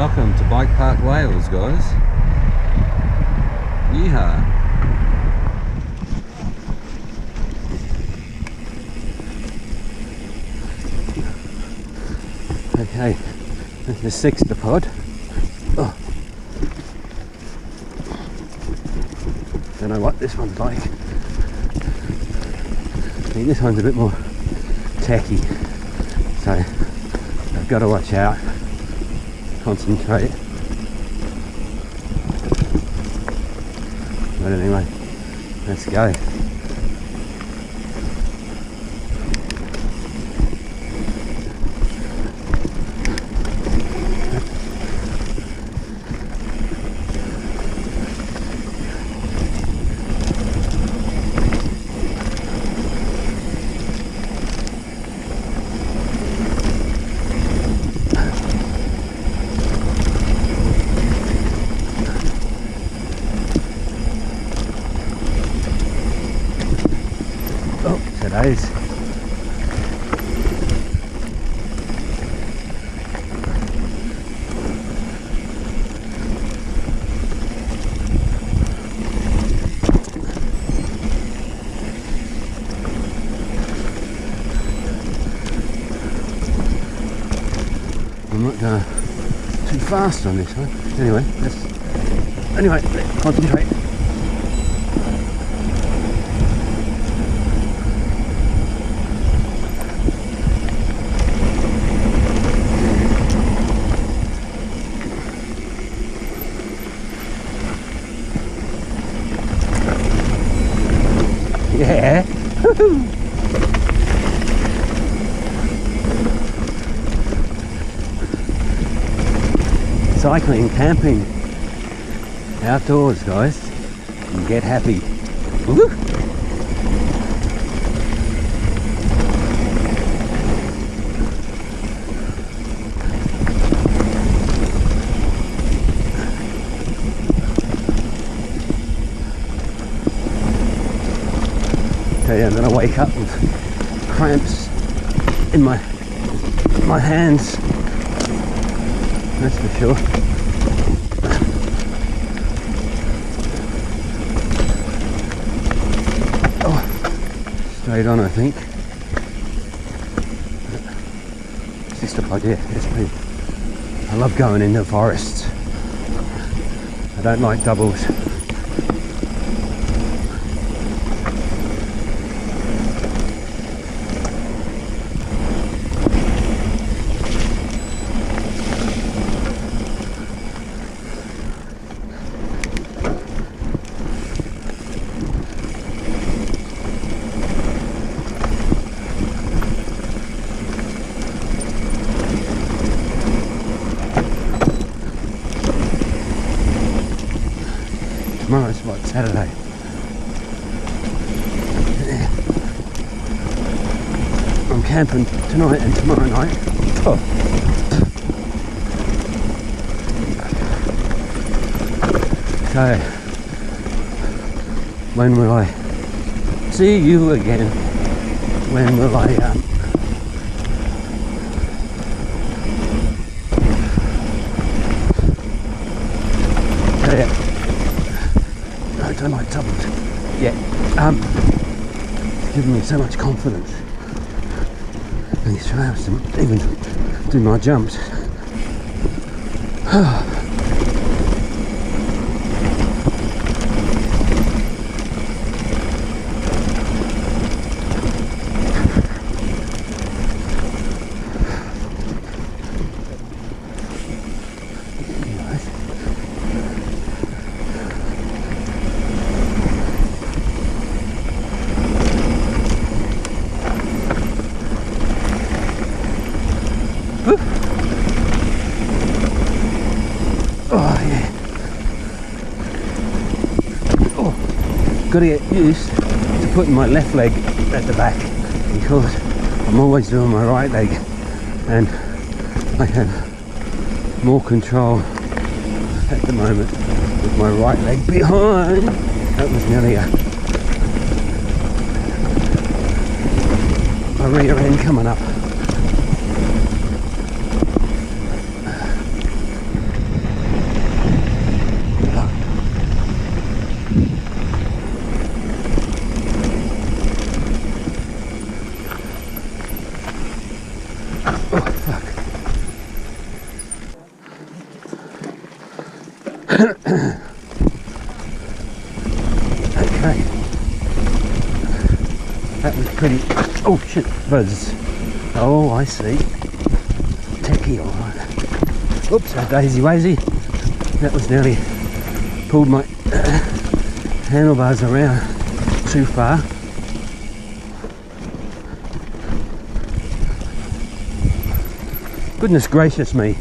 Welcome to Bike Park Wales, guys. Yeehaw. Okay, this is the Sixtapod. Oh. Don't know what this one's like. I think this one's a bit more techy, so I've got to watch out, concentrate. But anyway, let's go. Today's I'm not going too fast on this one. Anyway, let's concentrate. Yeah. Cycling, camping, outdoors, guys, and get happy. Woo! Okay, I'm gonna wake up with cramps in my hands. That's for sure. Oh, straight on, I think. Sixtapod, yeah, it's been. I love going in the forests. I don't like doubles. Tomorrow's what, Saturday? Yeah. I'm camping tonight and tomorrow night. Oh. So, when will I see you again? When will I I don't like doubles. Yeah. It's giving me so much confidence. And these trails to even do my jumps. Oh yeah. Oh, got to get used to putting my left leg at the back because I'm always doing my right leg, and I have more control at the moment with my right leg behind. That was nearly a rear end coming up. Okay. That was pretty... Oh shit, buzz. Oh, I see. Techie, alright. Oops, a daisy wazy. That was nearly pulled my handlebars around too far. Goodness gracious me.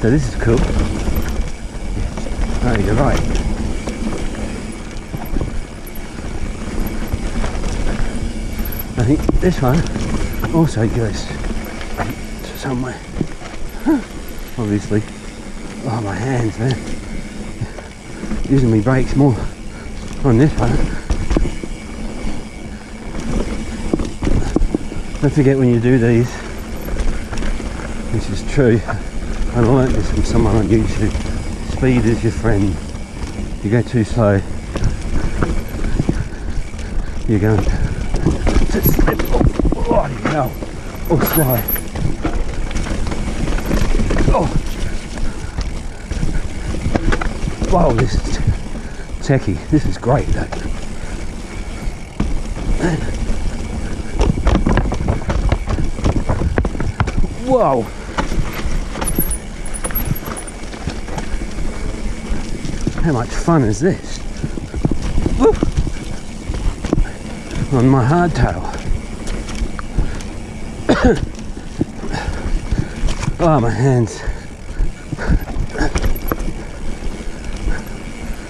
So this is cool. Oh, you're right. I think this one also goes to somewhere. Obviously. Oh, my hands, man. Using my brakes more on this one. Don't forget when you do these, this is true. I learnt this from someone on YouTube. Speed is your friend. You go too slow, you're going to slip. Oh, bloody hell. Oh, slide. Oh. Wow, this is techie. This is great though. Whoa. How much fun is this? Woo! On my hardtail. Oh, my hands.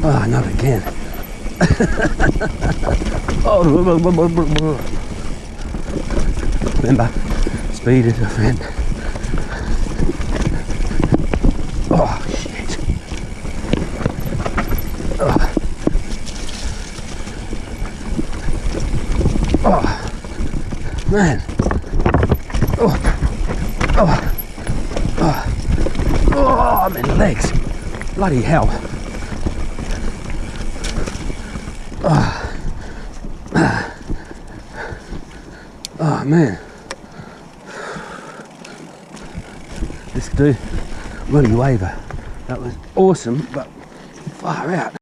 Oh, not again. Oh, remember, speed is a friend. Oh, shit. Oh. Oh, man. Oh, oh, oh, oh, my legs. Bloody hell. Oh, oh man. Let's do bloody waver. That was awesome, but far out.